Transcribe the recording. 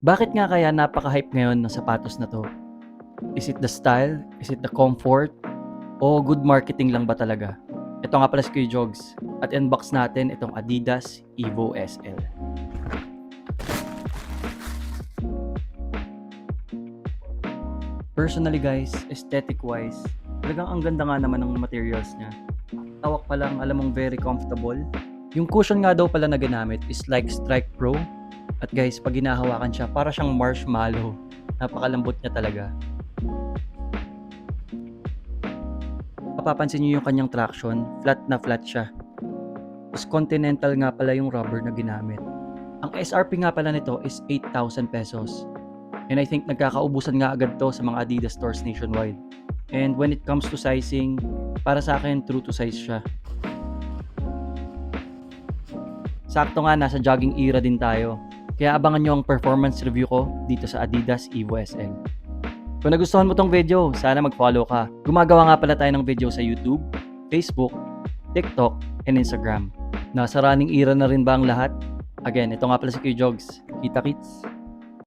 Bakit nga kaya napaka-hype ngayon ng sapatos na 'to? Is it the style? Is it the comfort? O good marketing lang ba talaga? Ito nga pala si Kuya Jogs at unbox natin itong Adidas Evo SL. Personally guys, aesthetic wise, talagang ang ganda nga naman ng materials niya. Tawak pa lang, alam mong very comfortable. Yung cushion nga daw pala na ginamit is like Strike Pro. At guys, pag hinahawakan siya, para siyang marshmallow. Napakalambot niya talaga. Mapapansin niyo yung kanyang traction, flat na flat siya. Tapos Continental nga pala yung rubber na ginamit. Ang SRP nga pala nito is 8,000 pesos. And I think nagkakaubusan nga agad to sa mga Adidas stores nationwide. And when it comes to sizing, para sa akin true to size siya. Sakto nga, nasa jogging era din tayo. Kaya abangan nyo ang performance review ko dito sa Adidas Evo SL. Kung nagustuhan mo tong video, sana mag-follow ka. Gumagawa nga pala tayo ng video sa YouTube, Facebook, TikTok, and Instagram. Nasa running era na rin ba ang lahat? Again, ito nga pala si Kuya Jogs. Kita kits!